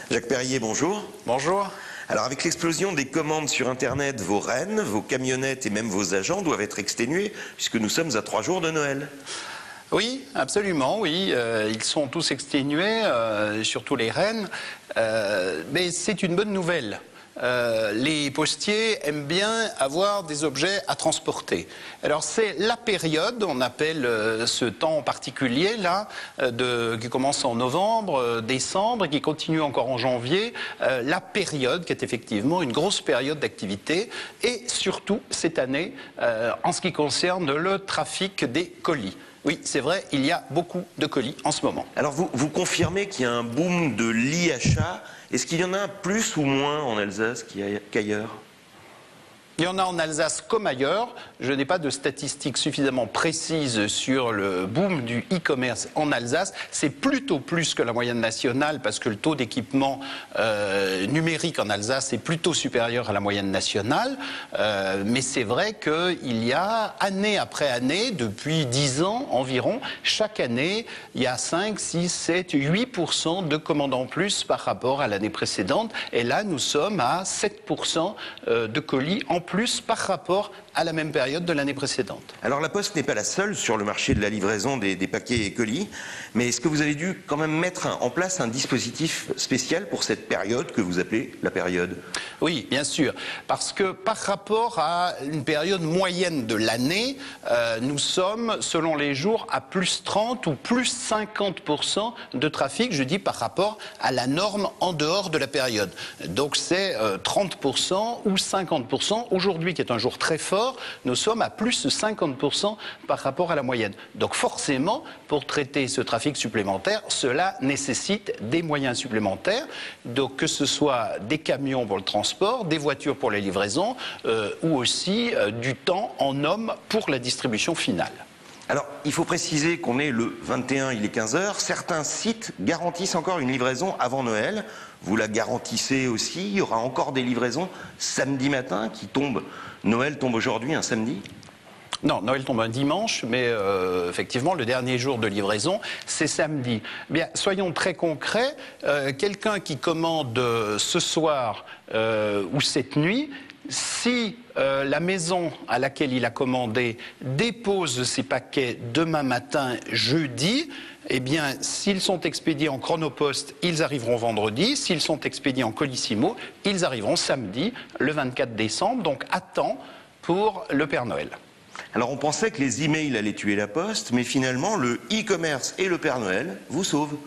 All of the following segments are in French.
Jacques Perrier, bonjour. Bonjour. Alors avec l'explosion des commandes sur Internet, vos rennes, vos camionnettes et même vos agents doivent être exténués puisque nous sommes à 3 jours de Noël. Oui, absolument, oui. Ils sont tous exténués, surtout les rennes. Mais c'est une bonne nouvelle. Les postiers aiment bien avoir des objets à transporter. Alors c'est la période, on appelle ce temps particulier là, qui commence en novembre, décembre et qui continue encore en janvier, la période qui est effectivement une grosse période d'activité et surtout cette année en ce qui concerne le trafic des colis. Oui, c'est vrai, il y a beaucoup de colis en ce moment. Alors vous confirmez qu'il y a un boom de l'e-achat. Est-ce qu'il y en a plus ou moins en Alsace qu'ailleurs ? Il y en a en Alsace comme ailleurs. Je n'ai pas de statistiques suffisamment précises sur le boom du e-commerce en Alsace. C'est plutôt plus que la moyenne nationale parce que le taux d'équipement numérique en Alsace est plutôt supérieur à la moyenne nationale. Mais c'est vrai qu'il y a année après année, depuis 10 ans environ, chaque année, il y a 5, 6, 7, 8% de commandes en plus par rapport à l'année précédente. Et là, nous sommes à 7% de colis en plus par rapport à la même période de l'année précédente. Alors la Poste n'est pas la seule sur le marché de la livraison des paquets et colis, mais est-ce que vous avez dû quand même mettre en place un dispositif spécial pour cette période que vous appelez la période ? Oui, bien sûr, parce que par rapport à une période moyenne de l'année, nous sommes, selon les jours, à plus 30 ou plus 50% de trafic, je dis par rapport à la norme en dehors de la période. Donc c'est 30% ou 50%. Aujourd'hui, qui est un jour très fort, nous sommes à plus 50% par rapport à la moyenne. Donc forcément, pour traiter ce trafic supplémentaire, cela nécessite des moyens supplémentaires. Donc que ce soit des camions pour le transport, des voitures pour les livraisons, ou aussi du temps en hommes pour la distribution finale. Alors, il faut préciser qu'on est le 21, il est 15h. Certains sites garantissent encore une livraison avant Noël. Vous la garantissez aussi. Il y aura encore des livraisons samedi matin qui tombent. Noël tombe aujourd'hui, un samedi ? Non, Noël tombe un dimanche, mais effectivement, le dernier jour de livraison, c'est samedi. Bien, soyons très concrets. Quelqu'un qui commande ce soir ou cette nuit, si la maison à laquelle il a commandé dépose ses paquets demain matin, jeudi, eh bien, s'ils sont expédiés en chronopost, ils arriveront vendredi. S'ils sont expédiés en colissimo, ils arriveront samedi, le 24 décembre, donc à temps pour le Père Noël. Alors on pensait que les emails allaient tuer la Poste, mais finalement le e-commerce et le Père Noël vous sauvent.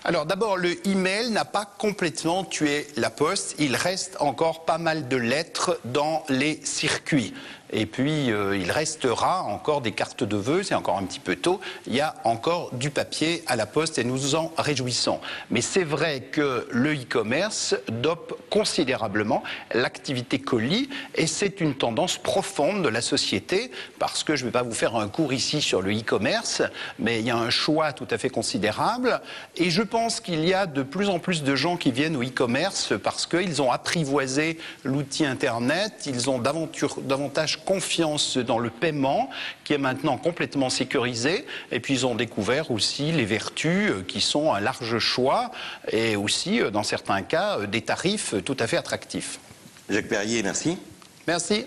Alors d'abord, le email n'a pas complètement tué la Poste. Il reste encore pas mal de lettres dans les circuits. Et puis, il restera encore des cartes de vœux, c'est encore un petit peu tôt. Il y a encore du papier à la Poste et nous nous en réjouissons. Mais c'est vrai que le e-commerce dope considérablement l'activité colis et c'est une tendance profonde de la société parce que je ne vais pas vous faire un cours ici sur le e-commerce, mais il y a un choix tout à fait considérable et je pense qu'il y a de plus en plus de gens qui viennent au e-commerce parce qu'ils ont apprivoisé l'outil Internet, ils ont davantage confiance dans le paiement qui est maintenant complètement sécurisé et puis ils ont découvert aussi les vertus qui sont un large choix et aussi dans certains cas des tarifs tout à fait attractifs. Jacques Perrier, merci. Merci.